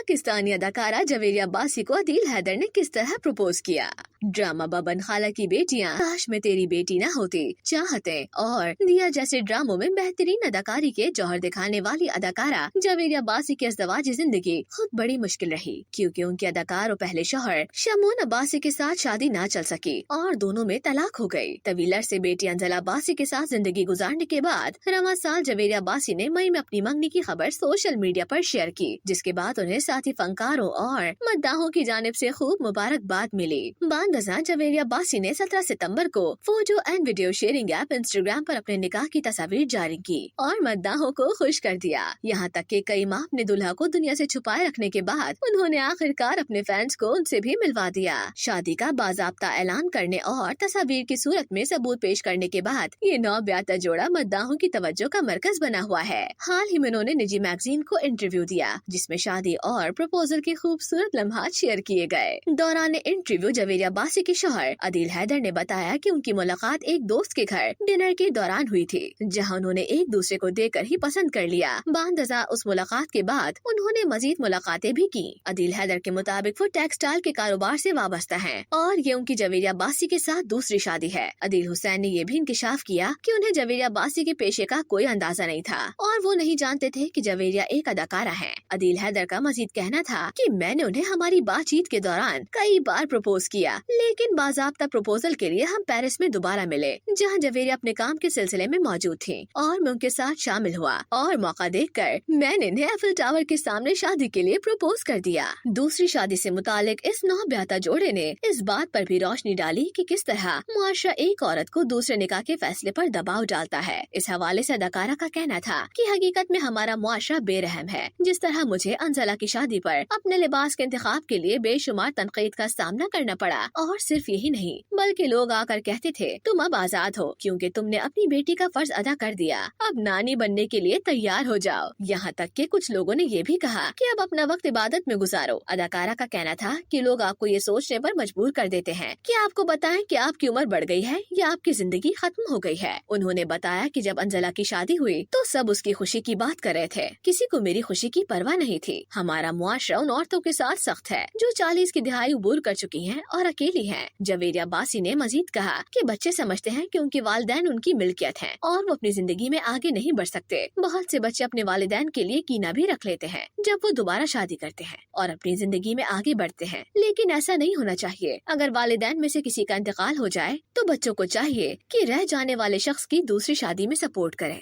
पाकिस्तानी अदाकारा जवेरिया अब्बासी को अदील हैदर ने किस तरह प्रपोज किया। ड्रामा बबन खाला की बेटियां, काश में तेरी बेटी न होती, चाहते और दिया जैसे ड्रामों में बेहतरीन अदाकारी के जौहर दिखाने वाली अदाकारा जवेरिया अब्बासी की अज़दवाजी जिंदगी खुद बड़ी मुश्किल रही, क्योंकि उनके अदाकार और पहले शौहर शमून अब्बासी के साथ शादी न चल सकी और दोनों में तलाक हो गई। तवील अरसे बेटी अंजला अब्बासी के साथ जिंदगी गुजारने के बाद रवां साल जवेरिया अब्बासी ने मई में अपनी मंगनी की खबर सोशल मीडिया पर शेयर की, जिसके बाद उन्हें साथी फनकारों और मद्दाहों की जानिब से खूब मुबारकबाद मिली। बांदज़ा जवेरिया अब्बासी ने 17 सितंबर को photo and video sharing app Instagram पर अपने निकाह की तस्वीर जारी की और मद्दाहों को खुश कर दिया। यहाँ तक कि कई माह अपने दुल्हा को दुनिया से छुपाए रखने के बाद उन्होंने आखिरकार अपने फैंस को उनसे भी मिलवा दिया। शादी का बाज़ाब्ता ऐलान करने और तस्वीर की सूरत में सबूत पेश करने के बाद ये नौब्याता जोड़ा मद्दाहों की तवज्जो का मरकज बना हुआ है। हाल ही में उन्होंने निजी मैगजीन को इंटरव्यू दिया, जिसमें शादी और प्रपोजल के खूबसूरत लम्हात शेयर किए गए। दौरान इंटरव्यू जवेरिया अब्बासी के शौहर अदील हैदर ने बताया कि उनकी मुलाकात एक दोस्त के घर डिनर के दौरान हुई थी, जहां उन्होंने एक दूसरे को देखकर ही पसंद कर लिया। बांदज़ा उस मुलाकात के बाद उन्होंने मजीद मुलाकातें भी की। अदील हैदर के मुताबिक वो टेक्सटाइल के कारोबार से वाबस्ता हैं और ये उनकी जवेरिया अब्बासी के साथ दूसरी शादी है। अदील हुसैन ने ये भी इंकशाफ किया कि उन्हें जवेरिया अब्बासी के पेशे का कोई अंदाजा नहीं था और वो नहीं जानते थे कि जवेरिया एक अदाकारा है। अदील हैदर का मजीद कहना था कि मैंने उन्हें हमारी बातचीत के दौरान कई बार प्रपोज किया, लेकिन बाज़ाब्ता प्रपोजल के लिए हम पेरिस में दोबारा मिले, जहां जवेरिया अपने काम के सिलसिले में मौजूद थी और मैं उनके साथ शामिल हुआ और मौका देखकर मैंने इन्हें एफिल टावर के सामने शादी के लिए प्रपोज कर दिया। दूसरी शादी से मुतालिक इस नौब्याता जोड़े ने इस बात पर भी रोशनी डाली कि किस तरह मुआशरा एक औरत को दूसरे निकाह के फैसले पर दबाव डालता है। इस हवाले से अदाकारा का कहना था कि हकीकत में हमारा मुआशरा बेरहम है। जिस तरह मुझे अंजला की शादी पर अपने लिबास के इंतखाब के लिए बेशुमार तनकीद का सामना करना पड़ा और सिर्फ यही नहीं बल्कि लोग आकर कहते थे तुम अब आजाद हो क्योंकि तुमने अपनी बेटी का फर्ज अदा कर दिया, अब नानी बनने के लिए तैयार हो जाओ। यहाँ तक कि कुछ लोगों ने ये भी कहा कि अब अपना वक्त इबादत में गुजारो। अदाकारा का कहना था कि लोग आपको ये सोचने पर मजबूर कर देते हैं कि आपको बताएं कि आपकी उम्र बढ़ गई है या आपकी जिंदगी खत्म हो गई है। उन्होंने बताया कि जब अंजला की शादी हुई तो सब उसकी खुशी की बात कर रहे थे, किसी को मेरी खुशी की परवाह नहीं थी। हमारा मुआशरा उन औरतों के साथ सख्त है जो 40 की दिहाई उबूर कर चुकी हैं और अकेली हैं। जवेरिया अब्बासी ने मजीद कहा कि बच्चे समझते हैं कि उनके वालिदैन उनकी मिल्कियत हैं और वो अपनी जिंदगी में आगे नहीं बढ़ सकते। बहुत से बच्चे अपने वालिदैन के लिए कीना भी रख लेते हैं जब वो दोबारा शादी करते हैं और अपनी जिंदगी में आगे बढ़ते हैं, लेकिन ऐसा नहीं होना चाहिए। अगर वालिदैन में से किसी का इंतकाल हो जाए तो बच्चों को चाहिए कि रह जाने वाले शख्स की दूसरी शादी में सपोर्ट करें।